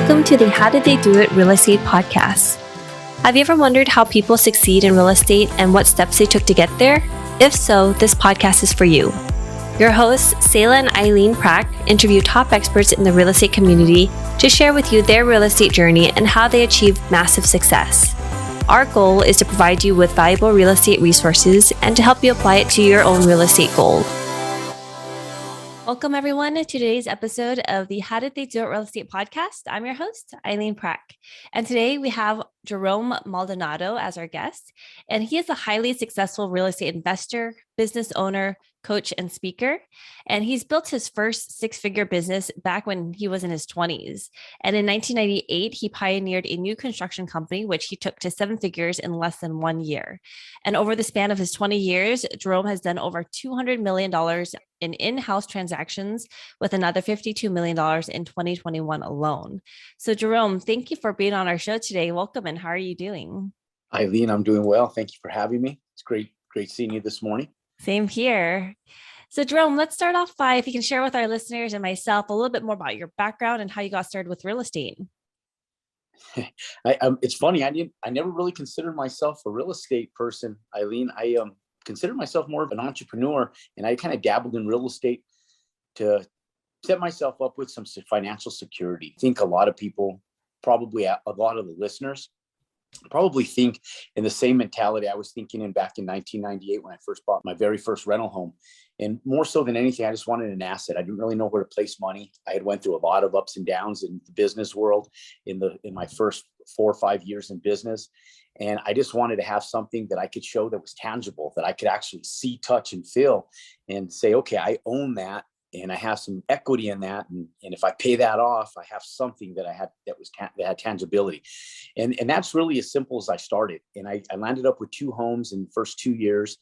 Welcome to the How Did They Do It Real Estate Podcast. Have you ever wondered how people succeed in real estate and what steps they took to get there? If so, this podcast is for you. Your hosts, Sayla and Eileen Prack, interview top experts in the real estate community to share with you their real estate journey and how they achieved massive success. Our goal is to provide you with valuable real estate resources and to help you apply it to your own real estate goal. Welcome, everyone, to today's episode of the How Did They Do It Real Estate Podcast. I'm your host, Eileen Prack. And today we have Jerome Maldonado as our guest. And he is a highly successful real estate investor, business owner, coach, and speaker. And he's built his first six-figure business back when he was in his 20s. And in 1998, he pioneered a new construction company, which he took to seven figures in less than 1 year. And over the span of his 20 years, Jerome has done over $200 million in-house transactions, with another $52 million in 2021 alone. So Jerome, thank you for being on our show today. Welcome, and how are you doing? Eileen, I'm doing well. Thank you for having me. It's great seeing you this morning. Same here. So Jerome, let's start off by, if you can share with our listeners and myself a little bit more about your background and how you got started with real estate. It's funny. I never really considered myself a real estate person, Eileen. I considered myself more of an entrepreneur, and I kind of dabbled in real estate to set myself up with some financial security. I think a lot of people, probably a lot of the listeners, probably think in the same mentality I was thinking in back in 1998 when I first bought my very first rental home. And more so than anything, I just wanted an asset. I didn't really know where to place money. I had went through a lot of ups and downs in the business world in my first 4 or 5 years in business. And I just wanted to have something that I could show that was tangible, that I could actually see, touch, and feel and say, okay, I own that. And I have some equity in that. And if I pay that off, I have something that I had that had tangibility. And that's really as simple as I started. And I landed up with 2 homes in the first 2 years.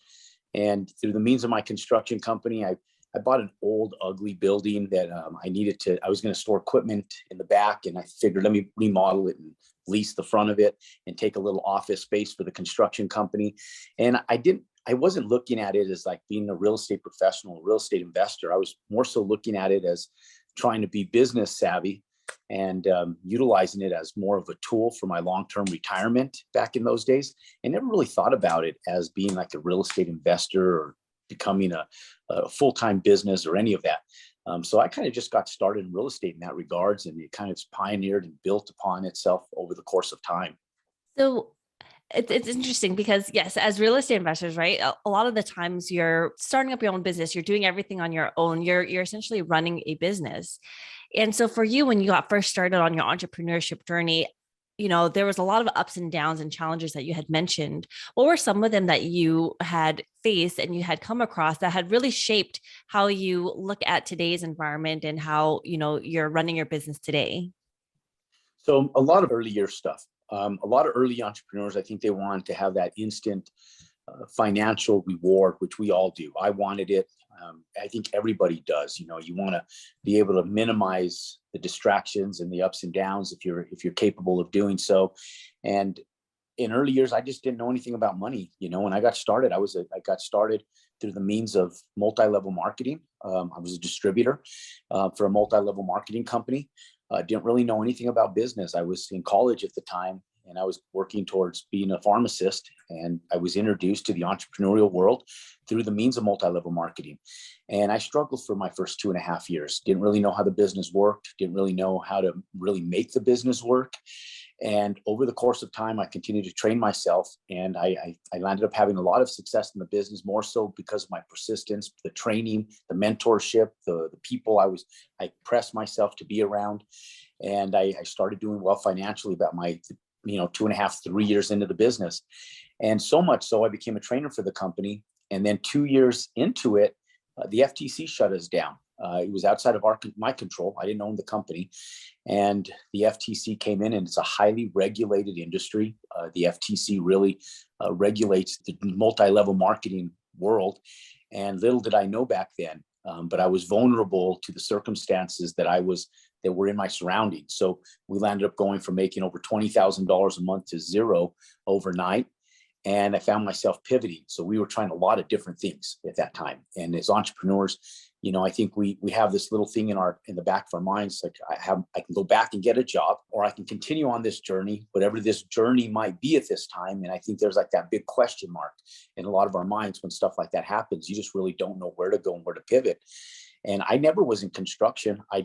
And through the means of my construction company, I bought an old, ugly building that I was going to store equipment in the back. And I figured, let me remodel it and lease the front of it and take a little office space for the construction company. And I wasn't looking at it as like being a real estate professional, a real estate investor. I was more so looking at it as trying to be business savvy and utilizing it as more of a tool for my long-term retirement back in those days. I never really thought about it as being like a real estate investor or becoming a full-time business or any of that. So I kind of just got started in real estate in that regards, and it kind of pioneered and built upon itself over the course of time. So it's interesting because, yes, as real estate investors, right, a lot of the times you're starting up your own business, you're doing everything on your own, you're essentially running a business. And so for you, when you got first started on your entrepreneurship journey, there was a lot of ups and downs and challenges that you had mentioned. What were some of them that you had faced and you had come across that had really shaped how you look at today's environment and how, you're running your business today? So a lot of early year stuff. A lot of early entrepreneurs, I think they want to have that instant financial reward, which we all do. I wanted it. I think everybody does. You want to be able to minimize the distractions and the ups and downs if you're capable of doing so. And in early years, I just didn't know anything about money. When I got started, I got started through the means of multi-level marketing. I was a distributor for a multi-level marketing company. Didn't really know anything about business. I was in college at the time, and I was working towards being a pharmacist, and I was introduced to the entrepreneurial world through the means of multi-level marketing. And I struggled for my first 2.5 years. Didn't really know how the business worked, didn't really know how to really make the business work. And over the course of time, I continued to train myself, and I landed up having a lot of success in the business, more so because of my persistence, the training, the mentorship, the people I pressed myself to be around. And I started doing well financially about my 2.5, 3 years into the business. And so much so I became a trainer for the company. And then 2 years into it, the FTC shut us down. It was outside of my control. I didn't own the company. And the FTC came in, and it's a highly regulated industry. The FTC really regulates the multi-level marketing world. And little did I know back then, but I was vulnerable to the circumstances that were in my surroundings. So we landed up going from making over $20,000 a month to zero overnight. And I found myself pivoting. So we were trying a lot of different things at that time. And as entrepreneurs, I think we have this little thing in the back of our minds, like I can go back and get a job, or I can continue on this journey, whatever this journey might be at this time. And I think there's like that big question mark in a lot of our minds when stuff like that happens. You just really don't know where to go and where to pivot. And I never was in construction. I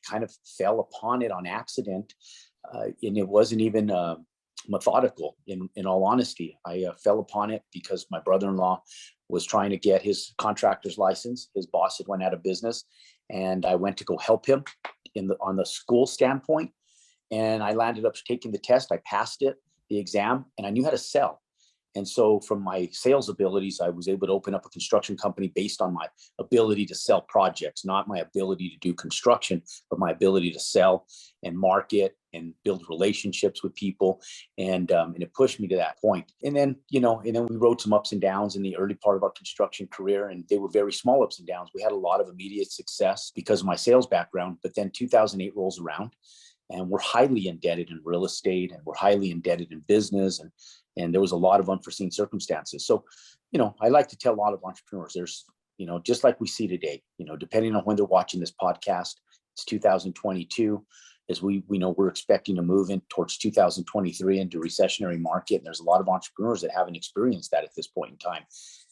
kind of fell upon it on accident. And it wasn't even methodical, in all honesty. I fell upon it because my brother-in-law was trying to get his contractor's license. His boss had went out of business, and I went to go help him on the school standpoint. And I landed up taking the test. I passed it, the exam, and I knew how to sell. And so from my sales abilities, I was able to open up a construction company based on my ability to sell projects, not my ability to do construction, but my ability to sell and market and build relationships with people. And it pushed me to that point. And then, we rode some ups and downs in the early part of our construction career, and they were very small ups and downs. We had a lot of immediate success because of my sales background, but then 2008 rolls around, and we're highly indebted in real estate, and we're highly indebted in business, and there was a lot of unforeseen circumstances. So, I like to tell a lot of entrepreneurs, there's, just like we see today, depending on when they're watching this podcast, it's 2022. As we know, we're expecting to move in towards 2023 into recessionary market. And there's a lot of entrepreneurs that haven't experienced that at this point in time.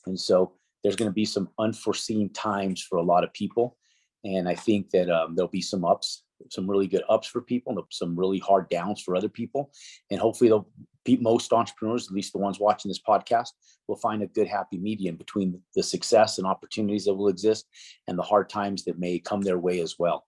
And so there's going to be some unforeseen times for a lot of people. And I think that there'll be some ups, some really good ups for people, and some really hard downs for other people. And hopefully most entrepreneurs, at least the ones watching this podcast, will find a good happy medium between the success and opportunities that will exist and the hard times that may come their way as well.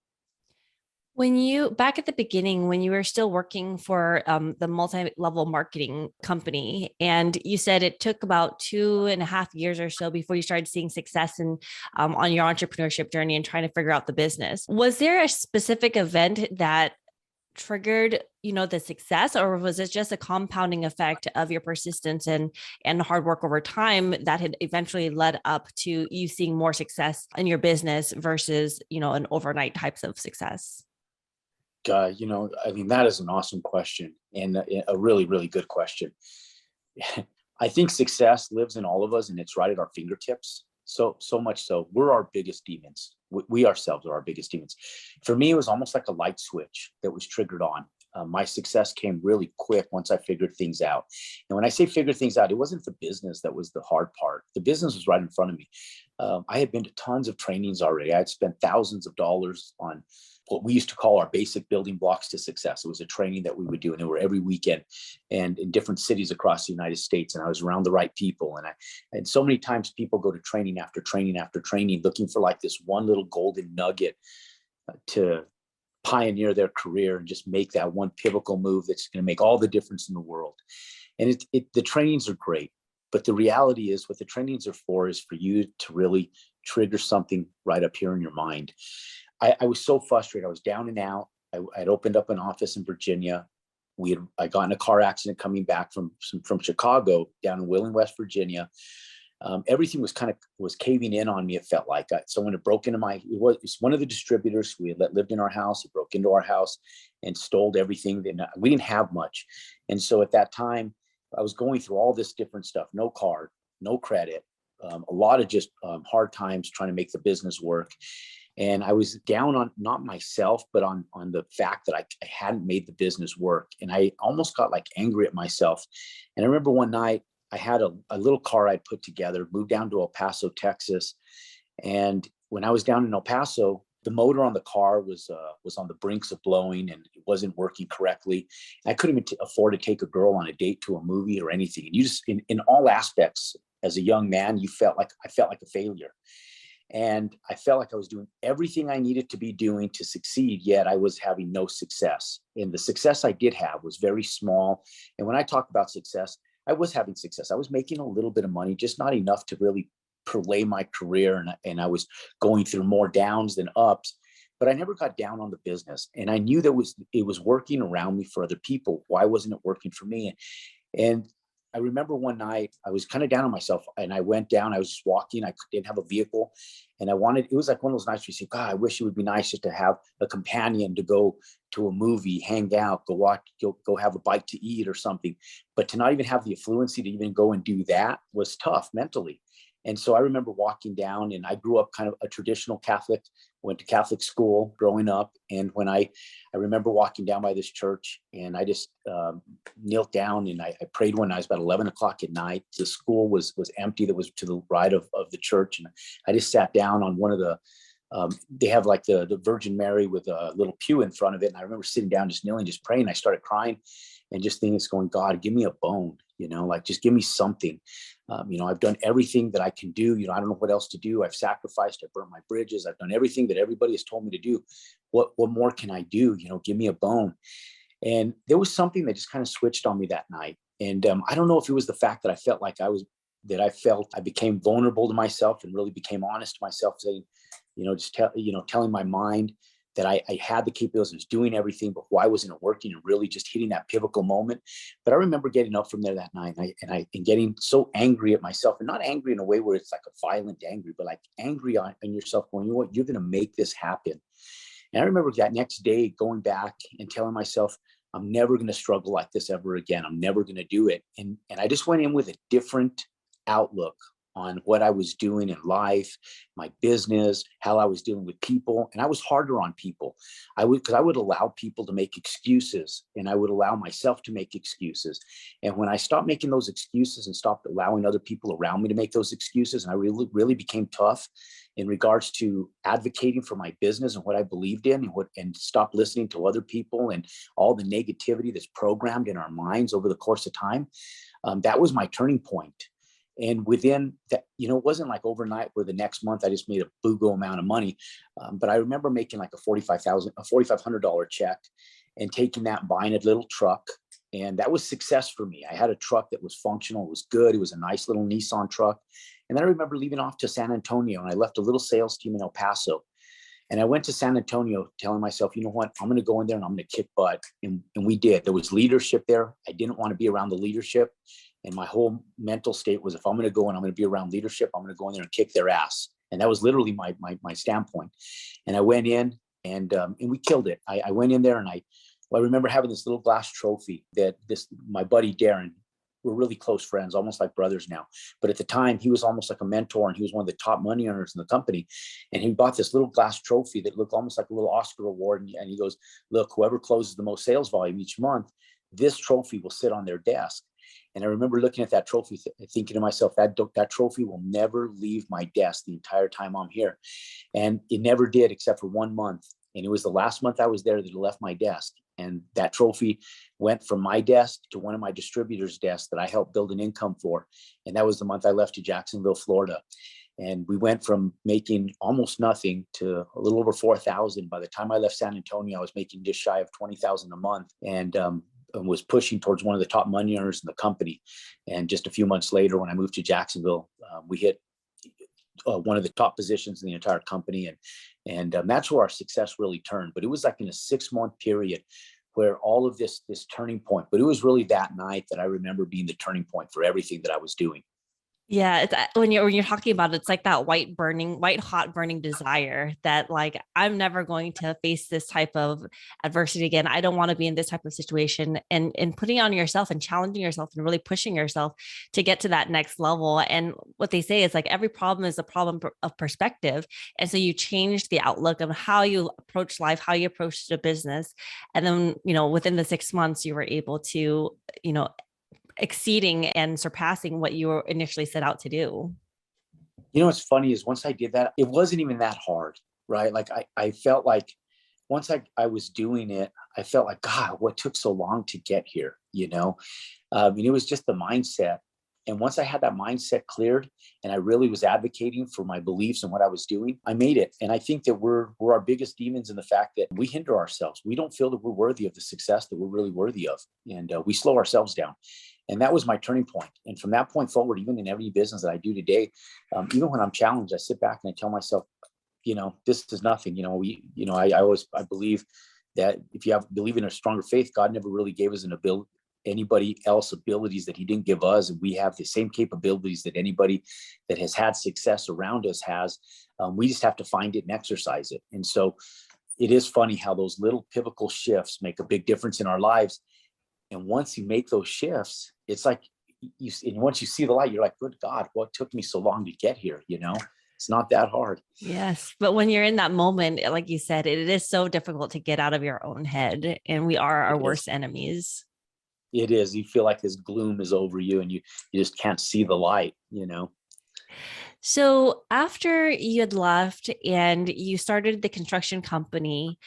Back at the beginning, when you were still working for the multi-level marketing company, and you said it took about 2.5 years or so before you started seeing success on your entrepreneurship journey and trying to figure out the business. Was there a specific event that triggered, the success, or was it just a compounding effect of your persistence and hard work over time that had eventually led up to you seeing more success in your business versus, an overnight types of success? That is an awesome question, and a really, really good question. I think success lives in all of us, and it's right at our fingertips. So much so, we're our biggest demons. We ourselves are our biggest demons. For me, it was almost like a light switch that was triggered on. My success came really quick once I figured things out. And when I say figure things out, it wasn't the business that was the hard part. The business was right in front of me. I had been to tons of trainings already. I had spent thousands of dollars on what we used to call our basic building blocks to success. It was a training that we would do, and it were every weekend and in different cities across the United States. And I was around the right people. And so many times people go to training after training after training, looking for like this one little golden nugget to pioneer their career and just make that one pivotal move that's going to make all the difference in the world. And the trainings are great, but the reality is what the trainings are for is for you to really trigger something right up here in your mind. I was so frustrated. I was down and out. I'd opened up an office in Virginia. I got in a car accident coming back from Chicago down in Wheeling, West Virginia. Everything was caving in on me. It felt like someone had broken into it was one of the distributors we had lived in our house. He broke into our house and stole everything. We didn't have much. And so at that time, I was going through all this different stuff, no card, no credit, a lot of just hard times trying to make the business work. And I was down on not myself, but on the fact that I hadn't made the business work. And I almost got like angry at myself. And I remember one night I had a little car I'd put together, moved down to El Paso, Texas. And when I was down in El Paso, the motor on the car was on the brinks of blowing, and it wasn't working correctly. I couldn't even afford to take a girl on a date to a movie or anything. And you just, in all aspects, as a young man, I felt like a failure. And I felt like I was doing everything I needed to be doing to succeed, yet I was having no success. And the success I did have was very small. And when I talk about success, I was having success. I was making a little bit of money, just not enough to really parlay my career. And I was going through more downs than ups, but I never got down on the business. And I knew that it was working around me for other people. Why wasn't it working for me? And I remember one night I was kind of down on myself, and I went down. I was just walking. I didn't have a vehicle, and it was like one of those nights where you say, God, I wish it would be nice just to have a companion to go to a movie, hang out, go watch, go have a bite to eat or something. But to not even have the affluency to even go and do that was tough mentally. And so I remember walking down, and I grew up kind of a traditional Catholic, went to Catholic school growing up. And when I remember walking down by this church, and I just knelt down and I prayed when I was about 11 o'clock at night. The school was empty that was to the right of the church. And I just sat down on one of the, they have like the Virgin Mary with a little pew in front of it. And I remember sitting down, just kneeling, just praying. I started crying and just thinking, going, God, give me a bone, like just give me something. I've done everything that I can do. I don't know what else to do. I've sacrificed, I've burnt my bridges. I've done everything that everybody has told me to do. What more can I do? Give me a bone. And there was something that just kind of switched on me that night. And I don't know if it was the fact that I felt like I became vulnerable to myself and really became honest to myself, saying, telling my mind that I had the capabilities, I was doing everything, but why wasn't it working, and really just hitting that pivotal moment. But I remember getting up from there that night and getting so angry at myself, and not angry in a way where it's like a violent angry, but like angry on yourself, going, you know what, you're going to make this happen. And I remember that next day going back and telling myself, I'm never going to struggle like this ever again. I'm never going to do it. And I just went in with a different outlook on what I was doing in life, my business, how I was dealing with people. And I was harder on people. Because I would allow people to make excuses, and I would allow myself to make excuses. And when I stopped making those excuses and stopped allowing other people around me to make those excuses, and I really became tough in regards to advocating for my business and what I believed in, and stopped listening to other people and all the negativity that's programmed in our minds over the course of time, that was my turning point. And within that, it wasn't like overnight where the next month I just made a bugo amount of money. But I remember making like a $4,500 check and taking that and buying a little truck. And that was success for me. I had a truck that was functional. It was good. It was a nice little Nissan truck. And then I remember leaving off to San Antonio, and I left a little sales team in El Paso. And I went to San Antonio telling myself, you know what, I'm going to go in there and I'm going to kick butt. And we did. There was leadership there. I didn't want to be around the leadership. And my whole mental state was, if I'm going to go and I'm going to be around leadership, I'm going to go in there and kick their ass. And that was literally my standpoint. And I went in and we killed it. I went in there and I remember having this little glass trophy that my buddy Darren, we're really close friends, almost like brothers now. But at the time, he was almost like a mentor, and he was one of the top money earners in the company. And he bought this little glass trophy that looked almost like a little Oscar award. And he goes, look, whoever closes the most sales volume each month, this trophy will sit on their desk. And I remember looking at that trophy, thinking to myself, that trophy will never leave my desk the entire time I'm here. And it never did, except for 1 month. And it was the last month I was there that it left my desk. And that trophy went from my desk to one of my distributors' desks that I helped build an income for. And that was the month I left to Jacksonville, Florida. And we went from making almost nothing to a little over 4,000. By the time I left San Antonio, I was making just shy of 20,000 a month. And was pushing towards one of the top money earners in the company. And just a few months later, when I moved to Jacksonville, we hit one of the top positions in the entire company. And that's where our success really turned. But it was like in a 6-month period where all of this turning point, but it was really that night that I remember being the turning point for everything that I was doing. Yeah, it's when you're talking about it, it's like that white hot burning desire that, like, I'm never going to face this type of adversity again. I don't want to be in this type of situation, and putting on yourself and challenging yourself and really pushing yourself to get to that next level. And what they say is, like, every problem is a problem of perspective. And so you change the outlook of how you approach life, how you approach the business. And then, within the 6 months, you were able to, exceeding and surpassing what you were initially set out to do. What's funny is once I did that, it wasn't even that hard, right? Like I felt like once I was doing it, I felt like, God, what took so long to get here? It was just the mindset. And once I had that mindset cleared and I really was advocating for my beliefs and what I was doing, I made it. And I think that we're our biggest demons in the fact that we hinder ourselves. We don't feel that we're worthy of the success that we're really worthy of. And we slow ourselves down. And that was my turning point. And from that point forward, even in every business that I do today, even when I'm challenged, I sit back and I tell myself, this is nothing. I believe that if you believe in a stronger faith, God never really gave us anybody else abilities that he didn't give us. And we have the same capabilities that anybody that has had success around us has. We just have to find it and exercise it. And so it is funny how those little pivotal shifts make a big difference in our lives. And once you make those shifts, it's like and once you see the light, you're like, good God, what took me so long to get here? It's not that hard. Yes. But when you're in that moment, like you said, it is so difficult to get out of your own head. And we are our It is. worst enemies. It is. You feel like this gloom is over you and you just can't see the light. So after you had left and you started the construction company,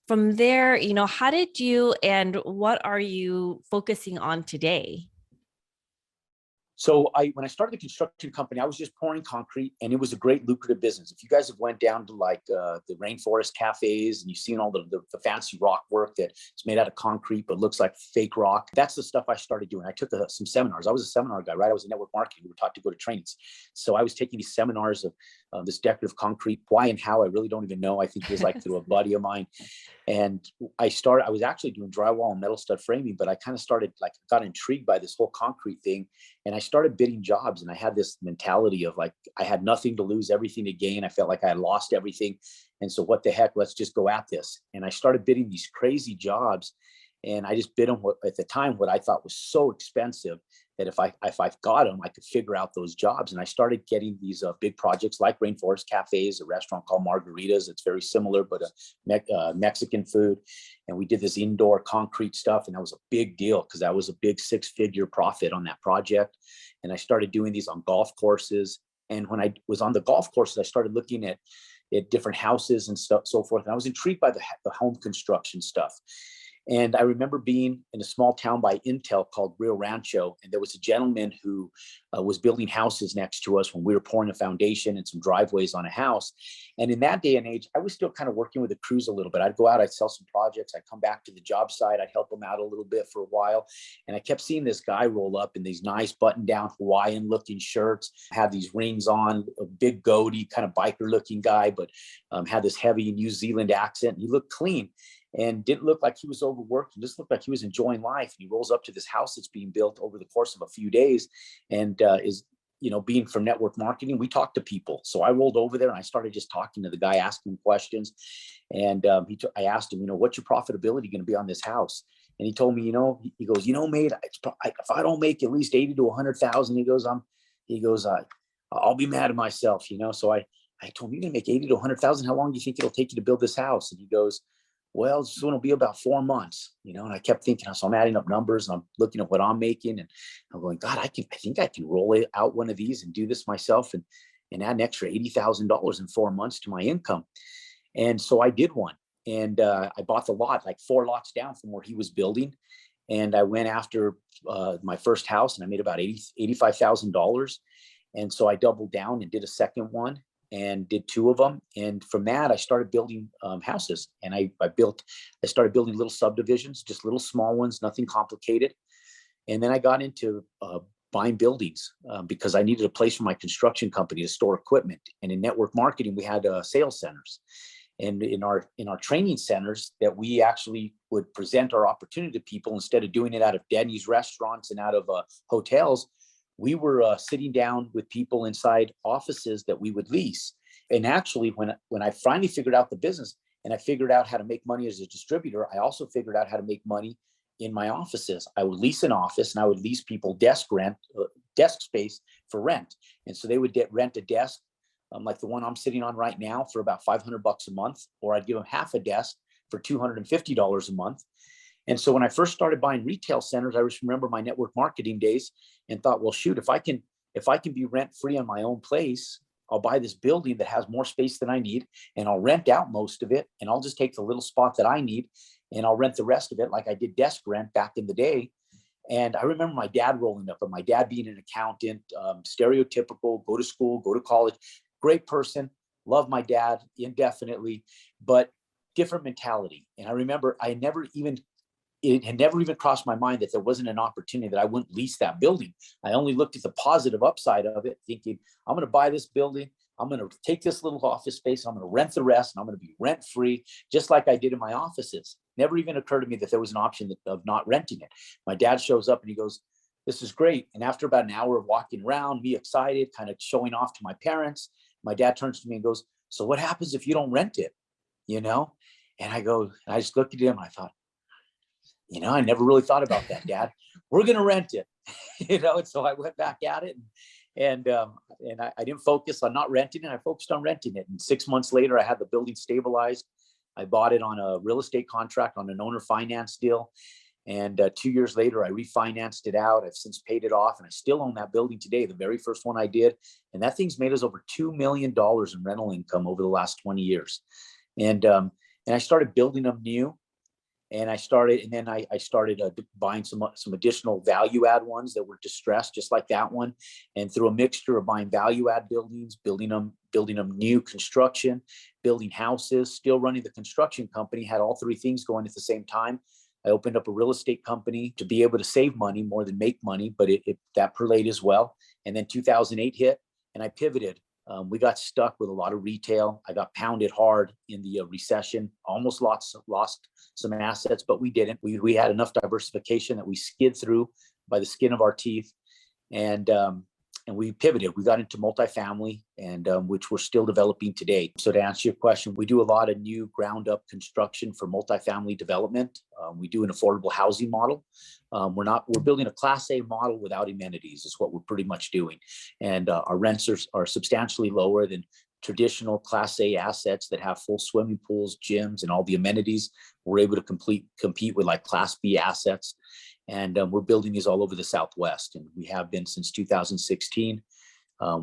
from there, how did you and what are you focusing on today? So when I started the construction company, I was just pouring concrete, and it was a great lucrative business. If you guys have went down to like the rainforest cafes and you've seen all the fancy rock work that's made out of concrete but looks like fake rock, that's the stuff I started doing. I took some seminars. I was a seminar guy, right? I was in network marketing. We were taught to go to trainings. So I was taking these seminars of this decorative concrete. Why and how, I really don't even know. I think it was like through a buddy of mine. And I was actually doing drywall and metal stud framing, but I kind of got intrigued by this whole concrete thing. And I started bidding jobs, and I had this mentality of like, I had nothing to lose, everything to gain. I felt like I had lost everything. And so what the heck, let's just go at this. And I started bidding these crazy jobs. And I just bid them at the time, what I thought was so expensive that if I got them, I could figure out those jobs. And I started getting these big projects like Rainforest Cafes, a restaurant called Margaritas. It's very similar, but Mexican food. And we did this indoor concrete stuff. And that was a big deal because that was a big 6-figure profit on that project. And I started doing these on golf courses. And when I was on the golf courses, I started looking at different houses and stuff, so forth. And I was intrigued by the home construction stuff. And I remember being in a small town by Intel called Rio Rancho. And there was a gentleman who was building houses next to us when we were pouring a foundation and some driveways on a house. And in that day and age, I was still kind of working with the crews a little bit. I'd go out, I'd sell some projects, I'd come back to the job site, I'd help them out a little bit for a while. And I kept seeing this guy roll up in these nice button-down Hawaiian looking shirts, had these rings on, a big goatee, kind of biker looking guy, but had this heavy New Zealand accent. He looked clean and didn't look like he was overworked. He just looked like he was enjoying life. And he rolls up to this house that's being built over the course of a few days, and being from network marketing, we talk to people. So I rolled over there and I started just talking to the guy, asking questions. And I asked him, what's your profitability going to be on this house? And he told me, he goes, mate, if I don't make at least 80 to 100,000, he goes, I'll be mad at myself, So I told him, you're going to make 80 to 100,000. How long do you think it'll take you to build this house? And he goes, well, it's going to be about 4 months, and I kept thinking, so I'm adding up numbers and I'm looking at what I'm making, and I'm going, God, I think I can roll it out one of these and do this myself and add an extra $80,000 in 4 months to my income. And so I did one, and I bought the lot, like 4 lots down from where he was building. And I went after my first house, and I made about $85,000. And so I doubled down and did a second one and did 2 of them. And from that, I started building houses. And I started building little subdivisions, just little small ones, nothing complicated. And then I got into buying buildings because I needed a place for my construction company to store equipment. And in network marketing, we had sales centers. And in our training centers that we actually would present our opportunity to people, instead of doing it out of Denny's restaurants and out of hotels, we were sitting down with people inside offices that we would lease. And actually, when I finally figured out the business and I figured out how to make money as a distributor, I also figured out how to make money in my offices. I would lease an office, and I would lease people desk space for rent. And so they would rent a desk like the one I'm sitting on right now for about $500 a month, or I'd give them half a desk for $250 a month. And so when I first started buying retail centers, I just remember my network marketing days and thought, well, shoot, if I can be rent free on my own place, I'll buy this building that has more space than I need, and I'll rent out most of it, and I'll just take the little spot that I need, and I'll rent the rest of it like I did desk rent back in the day. And I remember my dad rolling up, and my dad being an accountant, stereotypical, go to school, go to college, great person, love my dad indefinitely, but different mentality. And I remember it had never even crossed my mind that there wasn't an opportunity that I wouldn't lease that building. I only looked at the positive upside of it, thinking, I'm going to buy this building. I'm going to take this little office space. I'm going to rent the rest, and I'm going to be rent free, just like I did in my offices. Never even occurred to me that there was an option of not renting it. My dad shows up and he goes, this is great. And after about an hour of walking around, me excited, kind of showing off to my parents, my dad turns to me and goes, so what happens if you don't rent it? And I just looked at him and I thought, I never really thought about that, Dad. We're going to rent it. And so I went back at it, and I didn't focus on not renting it. I focused on renting it. And 6 months later, I had the building stabilized. I bought it on a real estate contract on an owner finance deal. And 2 years later, I refinanced it out. I've since paid it off, and I still own that building today, the very first one I did. And that thing's made us over $2 million in rental income over the last 20 years. And I started building them new. And I started buying some additional value add ones that were distressed, just like that one. And through a mixture of buying value add buildings, building them new construction, building houses, still running the construction company, had all three things going at the same time. I opened up a real estate company to be able to save money more than make money, but that perlayed as well. And then 2008 hit, and I pivoted. We got stuck with a lot of retail. I got pounded hard in the recession, almost lost some assets, but we didn't. We had enough diversification that we skid through by the skin of our teeth. And we pivoted. We got into multifamily, and which we're still developing today. So to answer your question, we do a lot of new ground up construction for multifamily development. We do an affordable housing model. We're building a Class A model without amenities is what we're pretty much doing. And our rents are substantially lower than traditional Class A assets that have full swimming pools, gyms, and all the amenities. We're able to compete with like Class B assets. And we're building these all over the Southwest, and we have been since 2016.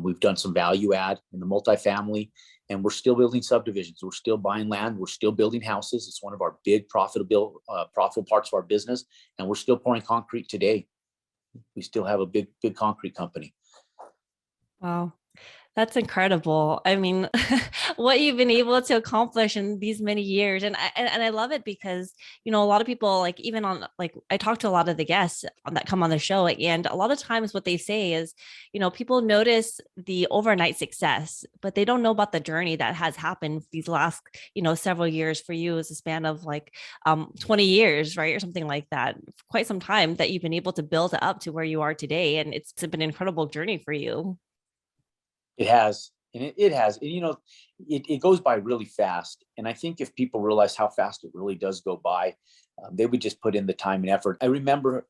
We've done some value add in the multifamily, and we're still building subdivisions. We're still buying land. We're still building houses. It's one of our big profitable parts of our business, and we're still pouring concrete today. We still have a big concrete company. Wow. That's incredible. I mean, what you've been able to accomplish in these many years. And I love it because, a lot of people, like, even on, like, I talk to a lot of the guests that come on the show, and a lot of times what they say is, people notice the overnight success, but they don't know about the journey that has happened these last, several years. For you as a span of like 20 years, right? Or something like that, quite some time that you've been able to build up to where you are today. And it's been an incredible journey for you. It has, and it has, and it goes by really fast. And I think if people realize how fast it really does go by, they would just put in the time and effort. I remember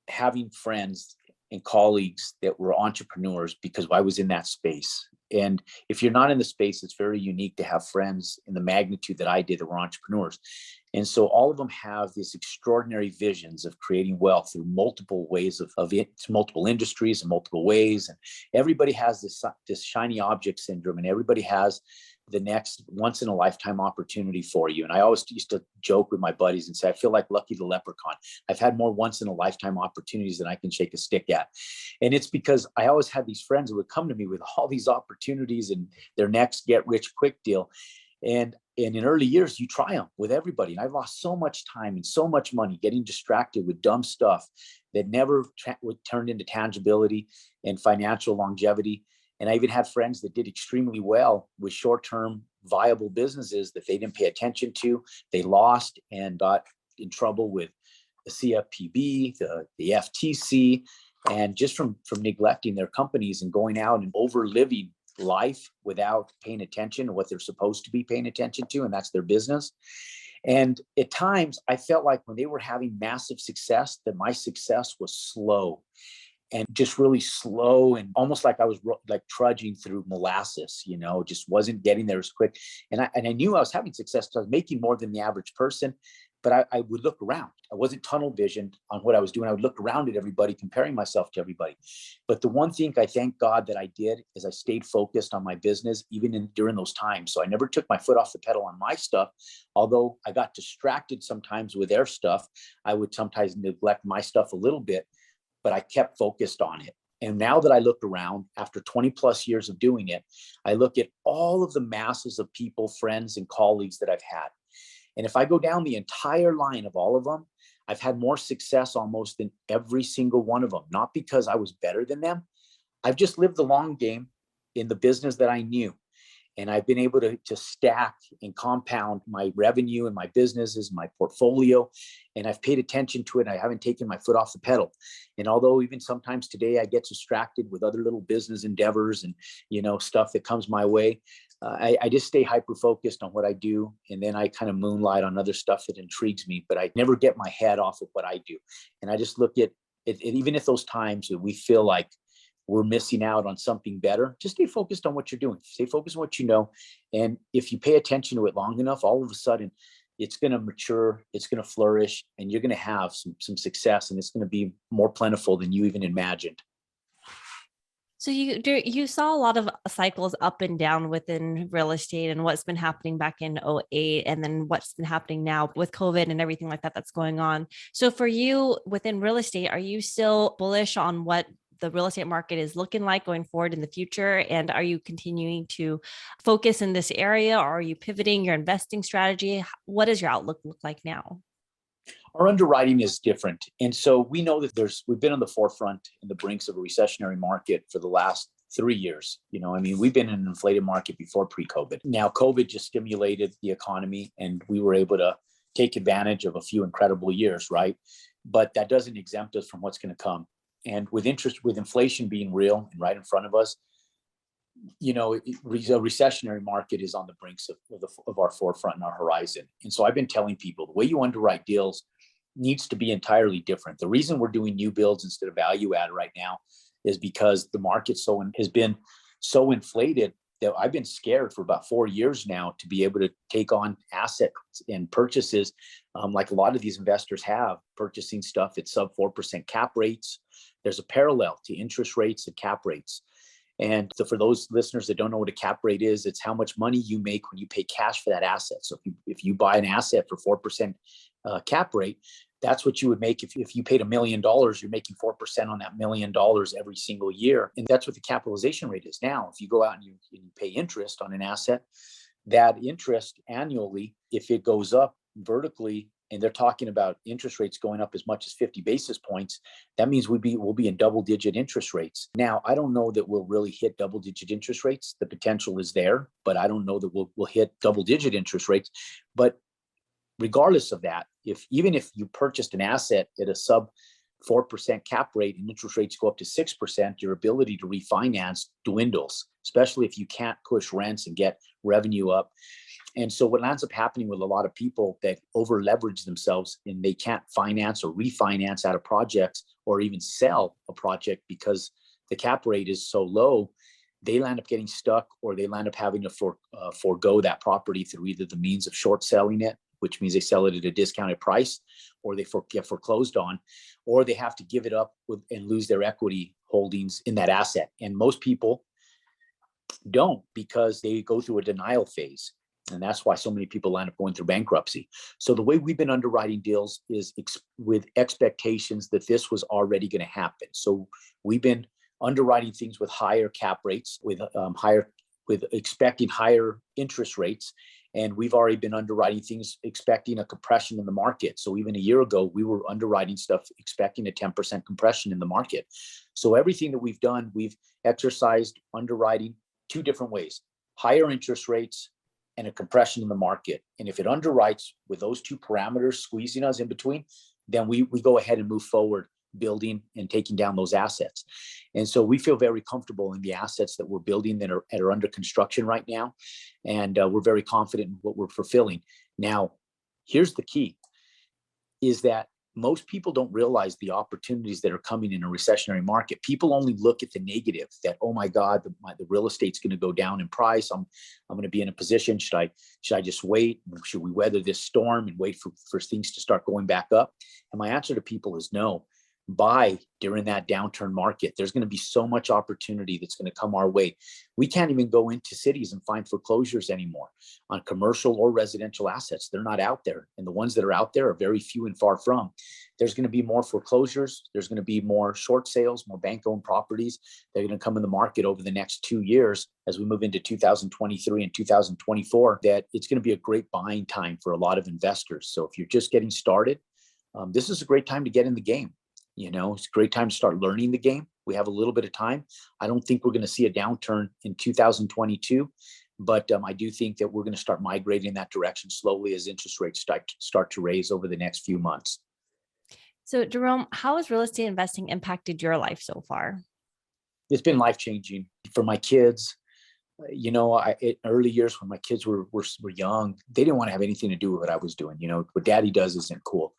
having friends and colleagues that were entrepreneurs because I was in that space. And if you're not in the space, it's very unique to have friends in the magnitude that I did that were entrepreneurs. And so all of them have these extraordinary visions of creating wealth through multiple ways of it, multiple industries and multiple ways. And everybody has this shiny object syndrome, and everybody has the next once in a lifetime opportunity for you. And I always used to joke with my buddies and say, I feel like Lucky the Leprechaun. I've had more once in a lifetime opportunities than I can shake a stick at. And it's because I always had these friends who would come to me with all these opportunities and their next get rich quick deal. And in early years, you try them with everybody. And I lost so much time and so much money getting distracted with dumb stuff that never turned into tangibility and financial longevity. And I even had friends that did extremely well with short-term viable businesses that they didn't pay attention to. They lost and got in trouble with the CFPB, the FTC, and just from neglecting their companies and going out and overliving life without paying attention to what they're supposed to be paying attention to, and that's their business. And at times, I felt like when they were having massive success, that my success was slow. And just really slow, and almost like I was like trudging through molasses, just wasn't getting there as quick. And I knew I was having success because I was making more than the average person, but I would look around. I wasn't tunnel visioned on what I was doing. I would look around at everybody, comparing myself to everybody. But the one thing I thank God that I did is I stayed focused on my business, even during those times. So I never took my foot off the pedal on my stuff. Although I got distracted sometimes with their stuff, I would sometimes neglect my stuff a little bit, but I kept focused on it. And now that I look around after 20 plus years of doing it, I look at all of the masses of people, friends, and colleagues that I've had. And if I go down the entire line of all of them, I've had more success almost than every single one of them. Not because I was better than them. I've just lived the long game in the business that I knew. And I've been able to stack and compound my revenue and my businesses, my portfolio, and I've paid attention to it. And I haven't taken my foot off the pedal. And although even sometimes today I get distracted with other little business endeavors and, stuff that comes my way, I just stay hyper-focused on what I do. And then I kind of moonlight on other stuff that intrigues me, but I never get my head off of what I do. And I just look at even if those times that we feel like we're missing out on something better, just stay focused on what you're doing. Stay focused on what you know. And if you pay attention to it long enough, all of a sudden it's going to mature, it's going to flourish, and you're going to have some success, and it's going to be more plentiful than you even imagined. So you saw a lot of cycles up and down within real estate, and what's been happening back in '08, and then what's been happening now with COVID and everything like that that's going on. So for you within real estate, are you still bullish on what the real estate market is looking like going forward in the future? And are you continuing to focus in this area, or are you pivoting your investing strategy? What does your outlook look like now? Our underwriting is different. And so we know that we've been on the forefront in the brinks of a recessionary market for the last 3 years. We've been in an inflated market before pre-COVID. Now, COVID just stimulated the economy, and we were able to take advantage of a few incredible years, right? But that doesn't exempt us from what's going to come. And with inflation being real and right in front of us, a recessionary market is on the brinks of our forefront and our horizon. And so I've been telling people the way you underwrite deals needs to be entirely different. The reason we're doing new builds instead of value add right now is because the market has been so inflated that I've been scared for about 4 years now to be able to take on assets and purchases like a lot of these investors have, purchasing stuff at sub 4% cap rates. There's a parallel to interest rates and cap rates. And so for those listeners that don't know what a cap rate is, it's how much money you make when you pay cash for that asset. So if you buy an asset for 4% cap rate, that's what you would make if you paid $1 million. You're making 4% on that $1 million every single year. And that's what the capitalization rate is. Now, if you go out and you pay interest on an asset, that interest annually, if it goes up vertically, and they're talking about interest rates going up as much as 50 basis points, that means we'll be in double-digit interest rates. Now, I don't know that we'll really hit double-digit interest rates. The potential is there, but I don't know that we'll hit double-digit interest rates. But regardless of that, even if you purchased an asset at a sub 4% cap rate and interest rates go up to 6%, your ability to refinance dwindles, especially if you can't push rents and get revenue up. And so what ends up happening with a lot of people that over leverage themselves and they can't finance or refinance out of projects or even sell a project because the cap rate is so low, they land up getting stuck, or they land up having to forego that property through either the means of short selling it, which means they sell it at a discounted price, or they get foreclosed on, or they have to give it up and lose their equity holdings in that asset. And most people don't, because they go through a denial phase. And that's why so many people end up going through bankruptcy. So the way we've been underwriting deals is with expectations that this was already going to happen. So we've been underwriting things with higher cap rates, with expecting higher interest rates. And we've already been underwriting things expecting a compression in the market. So even a year ago, we were underwriting stuff expecting a 10% compression in the market. So everything that we've done, we've exercised underwriting two different ways: higher interest rates and a compression in the market. And if it underwrites with those two parameters squeezing us in between, then we go ahead and move forward, building and taking down those assets. And so we feel very comfortable in the assets that we're building that are under construction right now. And we're very confident in what we're fulfilling. Now, here's the key, is that most people don't realize the opportunities that are coming in a recessionary market. People only look at the negative, that, oh my God, the real estate's going to go down in price. I'm going to be in a position. Should I just wait? Should we weather this storm and wait for things to start going back up? And my answer to people is no. Buy during that downturn market. There's going to be so much opportunity that's going to come our way. We can't even go into cities and find foreclosures anymore on commercial or residential assets. They're not out there. And the ones that are out there are very few and far from. There's going to be more foreclosures. There's going to be more short sales, more bank-owned properties. They're going to come in the market over the next 2 years as we move into 2023 and 2024, that it's going to be a great buying time for a lot of investors. So if you're just getting started, this is a great time to get in the game. It's a great time to start learning the game. We have a little bit of time. I don't think we're going to see a downturn in 2022, but I do think that we're going to start migrating in that direction slowly as interest rates start to raise over the next few months. So, Jerome, how has real estate investing impacted your life so far? It's been life-changing for my kids. In early years when my kids were young, they didn't want to have anything to do with what I was doing. What daddy does isn't cool.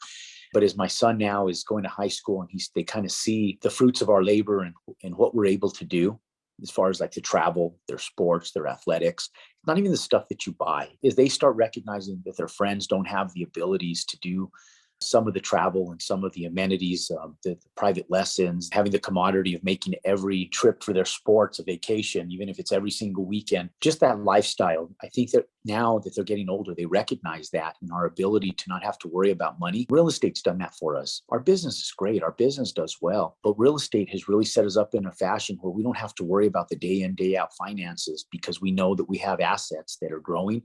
But as my son now is going to high school and they kind of see the fruits of our labor and what we're able to do as far as like the travel, their sports, their athletics, not even the stuff that you buy, is they start recognizing that their friends don't have the abilities to do some of the travel and some of the amenities, the private lessons, having the commodity of making every trip for their sports a vacation, even if it's every single weekend, just that lifestyle. I think that now that they're getting older, they recognize that and our ability to not have to worry about money. Real estate's done that for us. Our business is great. Our business does well, but real estate has really set us up in a fashion where we don't have to worry about the day in, day out finances because we know that we have assets that are growing.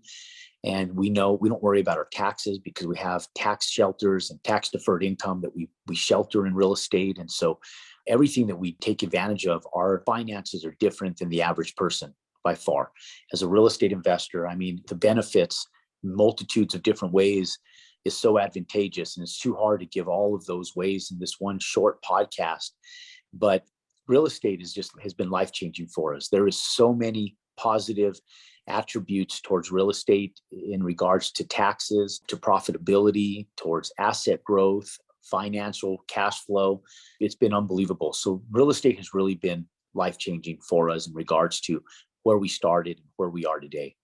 And we know we don't worry about our taxes because we have tax shelters and tax deferred income that we shelter in real estate. And so everything that we take advantage of, our finances are different than the average person by far. As a real estate investor, I mean, the benefits, multitudes of different ways is so advantageous. And it's too hard to give all of those ways in this one short podcast. But real estate has been life-changing for us. There is so many positive attributes towards real estate in regards to taxes, to profitability, towards asset growth, financial cash flow. It's been unbelievable. So real estate has really been life-changing for us in regards to where we started and where we are today.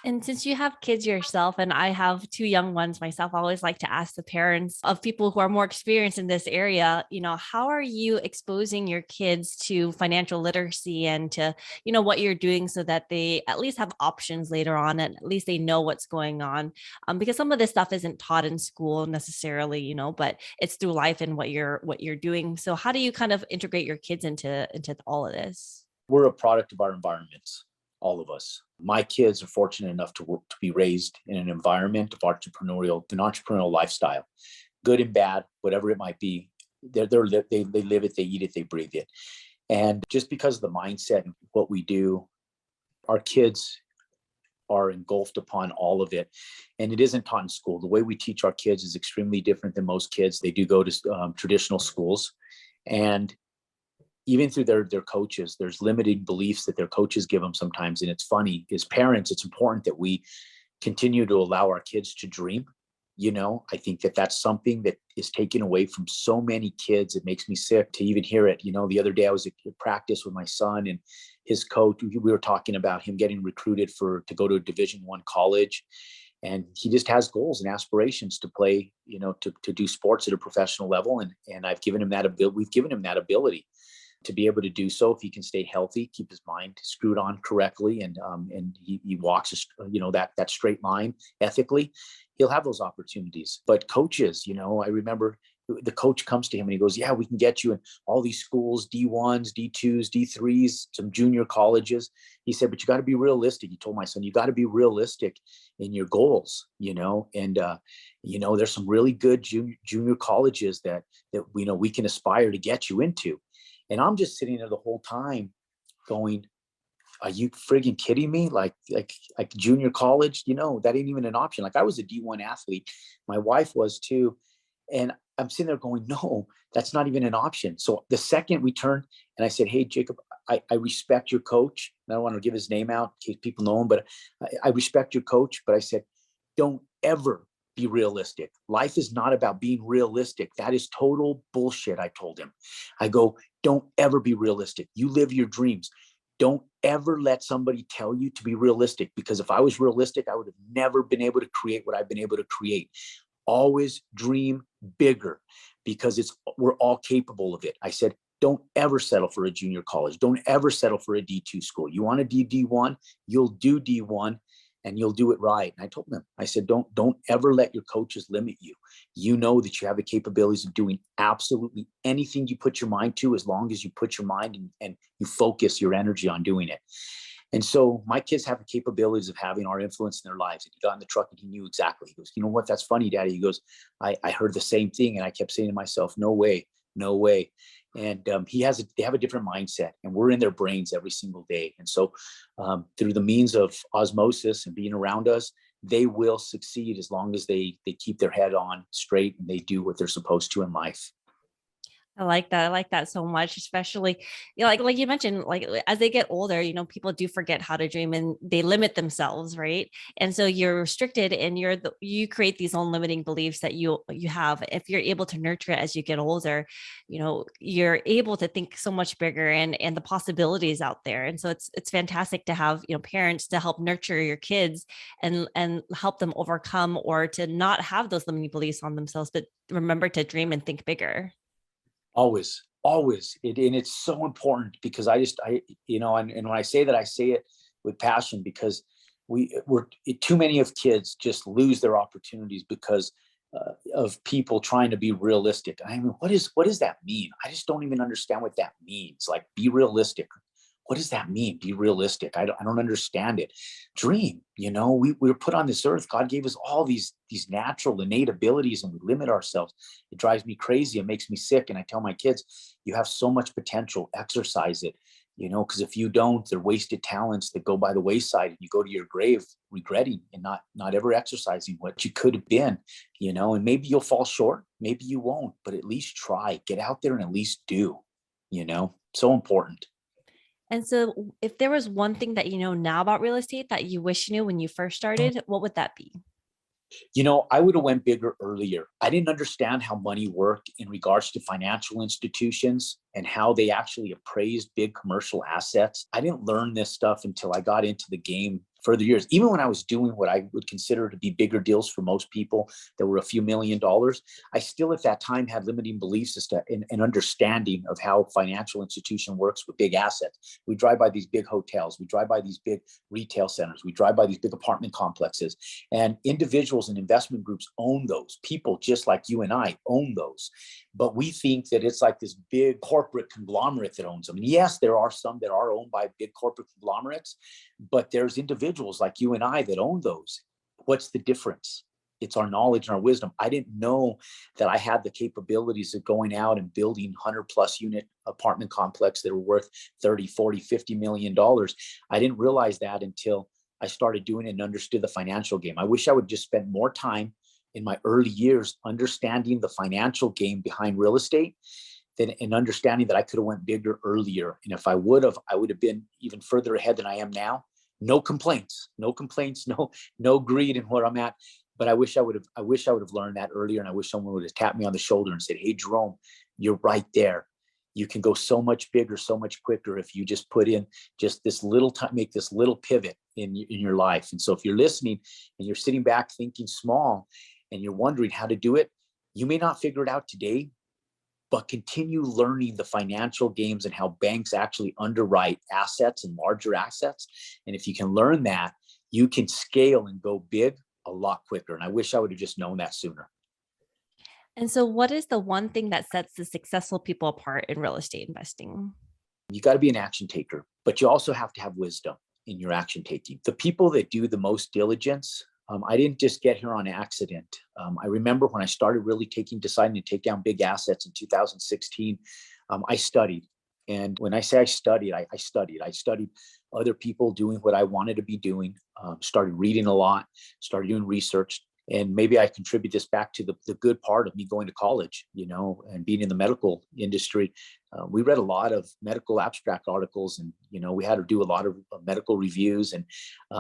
And since you have kids yourself, and I have two young ones myself, I always like to ask the parents of people who are more experienced in this area, how are you exposing your kids to financial literacy and to, what you're doing so that they at least have options later on and at least they know what's going on? Because some of this stuff isn't taught in school necessarily, but it's through life and what you're doing. So how do you kind of integrate your kids into all of this? We're a product of our environments. All of us. My kids are fortunate enough to be raised in an environment of an entrepreneurial lifestyle, good and bad, whatever it might be. They live it, they eat it, they breathe it. And just because of the mindset and what we do, our kids are engulfed upon all of it. And it isn't taught in school. The way we teach our kids is extremely different than most kids. They do go to traditional schools. And even through their coaches, there's limited beliefs that their coaches give them sometimes. And it's funny, as parents, it's important that we continue to allow our kids to dream. I think that that's something that is taken away from so many kids. It makes me sick to even hear it. The other day I was at practice with my son and his coach. We were talking about him getting recruited to go to a Division I college. And he just has goals and aspirations to play, to do sports at a professional level. And I've given him that ability. We've given him that ability to be able to do so if he can stay healthy, keep his mind screwed on correctly, and he walks that straight line ethically, he'll have those opportunities. But coaches, I remember the coach comes to him and he goes, "Yeah, we can get you in all these schools, D1s, D2s, D3s, some junior colleges." He said, "But you got to be realistic." He told my son, "You got to be realistic in your goals, and there's some really good junior colleges that we can aspire to get you into." And I'm just sitting there the whole time going, "Are you friggin' kidding me? Like junior college, that ain't even an option." Like I was a D1 athlete. My wife was too. And I'm sitting there going, "No, that's not even an option." So the second we turned and I said, "Hey, Jacob, I respect your coach." And I don't want to give his name out in case people know him, but I respect your coach. But I said, "Don't ever be realistic. Life is not about being realistic. That is total bullshit." I told him. I go, "Don't ever be realistic. You live your dreams. Don't ever let somebody tell you to be realistic, because if I was realistic, I would have never been able to create what I've been able to create. Always dream bigger, because we're all capable of it." I said, "Don't ever settle for a junior college. Don't ever settle for a D2 school. You want to do D1, you'll do D1 and you'll do it right." And I told them, I said, don't ever let your coaches limit you. You know that you have the capabilities of doing absolutely anything you put your mind to, as long as you put your mind and you focus your energy on doing it. And so my kids have the capabilities of having our influence in their lives. And he got in the truck and he knew exactly. He goes, "You know what? That's funny, Daddy." He goes, I heard the same thing. And I kept saying to myself, "No way, no way." And they have a different mindset, and we're in their brains every single day. And so through the means of osmosis and being around us, they will succeed as long as they keep their head on straight and they do what they're supposed to in life. I like that. I like that so much, especially, like you mentioned, like as they get older, people do forget how to dream and they limit themselves, right? And so you're restricted, and you create these own limiting beliefs that you have. If you're able to nurture it as you get older, you're able to think so much bigger, and the possibilities out there. And so it's fantastic to have, parents to help nurture your kids and help them overcome or to not have those limiting beliefs on themselves, but remember to dream and think bigger. Always. And it's so important because and when I say that, I say it with passion because we're too many of kids just lose their opportunities because of people trying to be realistic. I mean, what does that mean? I just don't even understand what that means. Like, be realistic. What does that mean? Be realistic. I don't understand it. Dream. We were put on this earth. God gave us all these natural innate abilities, and we limit ourselves. It drives me crazy. It makes me sick. And I tell my kids, you have so much potential. Exercise it. Because if you don't, they're wasted talents that go by the wayside, and you go to your grave regretting and not ever exercising what you could have been. And maybe you'll fall short. Maybe you won't, but at least try. Get out there and at least do. So important. And so, if there was one thing that you know now about real estate that you wish you knew when you first started, what would that be? I would have went bigger earlier. I didn't understand how money worked in regards to financial institutions and how they actually appraised big commercial assets. I didn't learn this stuff until I got into the game further years. Even when I was doing what I would consider to be bigger deals for most people that were a few $1,000,000, I still at that time had limiting beliefs as to an understanding of how financial institution works with big assets. We drive by these big hotels. We drive by these big retail centers. We drive by these big apartment complexes, and individuals and investment groups own those. People just like you and I own those. But we think that it's like this big corporate conglomerate that owns them. And yes, there are some that are owned by big corporate conglomerates, but there's individuals like you and I that own those. What's the difference? It's our knowledge and our wisdom. I didn't know that I had the capabilities of going out and building 100+ unit apartment complex that were worth 30, 40, $50 million. I didn't realize that until I started doing it and understood the financial game. I wish I would just spend more time in my early years understanding the financial game behind real estate and understanding that I could have went bigger earlier. And if I would have been even further ahead than I am now. No complaints, no greed in where I'm at. But I wish I would have learned that earlier. And I wish someone would have tapped me on the shoulder and said, "Hey, Jerome, you're right there. You can go so much bigger, so much quicker if you just put in just this little time, make this little pivot in your life." And so if you're listening and you're sitting back thinking small and you're wondering how to do it, you may not figure it out today, but continue learning the financial games and how banks actually underwrite assets and larger assets. And if you can learn that, you can scale and go big a lot quicker. And I wish I would have just known that sooner. And so, what is the one thing that sets the successful people apart in real estate investing? You got to be an action taker, but you also have to have wisdom in your action taking. The people that do the most diligence, I didn't just get here on accident. I remember when I started really deciding to take down big assets in 2016, I studied. And when I say I studied, I studied. I studied other people doing what I wanted to be doing, started reading a lot, started doing research. And maybe I contribute this back to the good part of me going to college, and being in the medical industry. We read a lot of medical abstract articles, and, we had to do a lot of medical reviews. And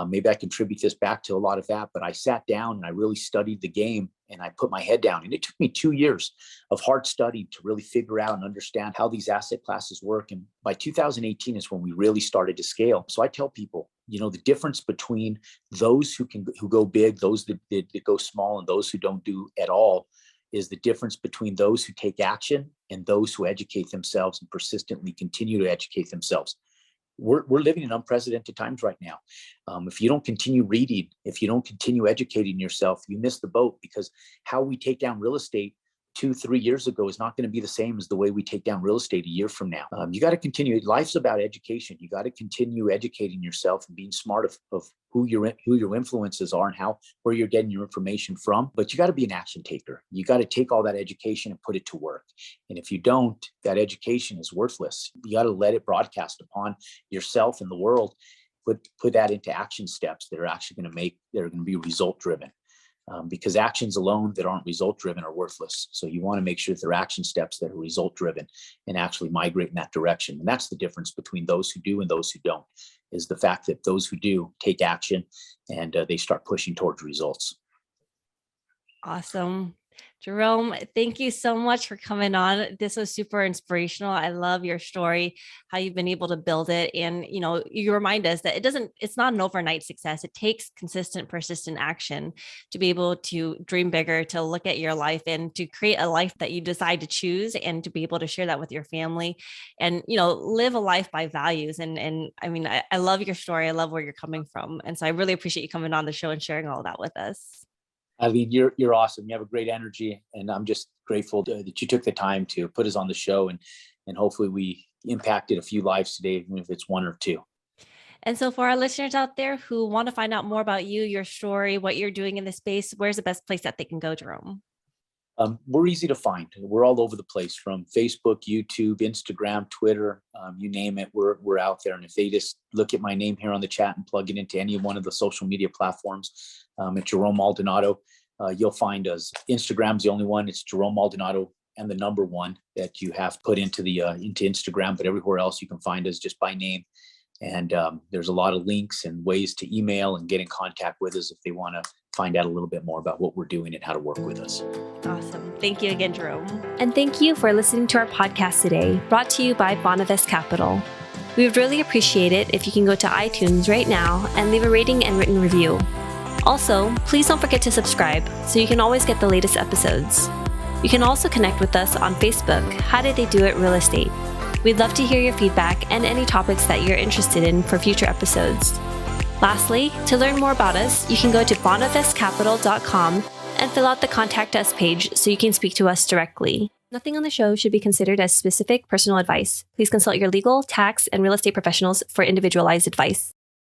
maybe I contribute this back to a lot of that. But I sat down and I really studied the game, and I put my head down. And it took me 2 years of hard study to really figure out and understand how these asset classes work. And by 2018 is when we really started to scale. So I tell people, the difference between those who go big, those that go small, and those who don't do at all is the difference between those who take action and those who educate themselves and persistently continue to educate themselves. We're living in unprecedented times right now. If you don't continue reading, if you don't continue educating yourself, you miss the boat, because how we take down real estate 2-3 years ago is not going to be the same as the way we take down real estate a year from now. You got to continue. Life's about education. You got to continue educating yourself and being smart of who your influences are and where you're getting your information from. But you got to be an action taker. You got to take all that education and put it to work. And if you don't, that education is worthless. You got to let it broadcast upon yourself and the world. Put that into action steps that are actually going to be result driven. because actions alone that aren't result driven are worthless. So you want to make sure that they're action steps that are result driven and actually migrate in that direction. And that's the difference between those who do and those who don't, is the fact that those who do take action and they start pushing towards results. Awesome. Jerome, thank you so much for coming on. This was super inspirational. I love your story, how you've been able to build it. And, you remind us that it's not an overnight success. It takes consistent, persistent action to be able to dream bigger, to look at your life and to create a life that you decide to choose, and to be able to share that with your family and, live a life by values. And I mean, I love your story. I love where you're coming from. And so I really appreciate you coming on the show and sharing all that with us. Eileen, you're awesome. You have a great energy, and I'm just grateful that you took the time to put us on the show, and hopefully we impacted a few lives today, even if it's one or two. And so for our listeners out there who want to find out more about you, your story, what you're doing in this space, where's the best place that they can go, Jerome? We're easy to find. We're all over the place, from Facebook, YouTube, Instagram, Twitter, you name it. We're out there. And if they just look at my name here on the chat and plug it into any one of the social media platforms, at Jerome Maldonado, you'll find us. Instagram's the only one. It's Jerome Maldonado and the number 1 that you have put into Instagram. But everywhere else you can find us just by name. And there's a lot of links and ways to email and get in contact with us if they want to find out a little bit more about what we're doing and how to work with us. Awesome. Thank you again, Jerome. And thank you for listening to our podcast today, brought to you by Bonavest Capital. We would really appreciate it if you can go to iTunes right now and leave a rating and written review. Also, please don't forget to subscribe so you can always get the latest episodes. You can also connect with us on Facebook, How Did They Do It Real Estate. We'd love to hear your feedback and any topics that you're interested in for future episodes. Lastly, to learn more about us, you can go to bonavestcapital.com and fill out the Contact Us page so you can speak to us directly. Nothing on the show should be considered as specific personal advice. Please consult your legal, tax, and real estate professionals for individualized advice.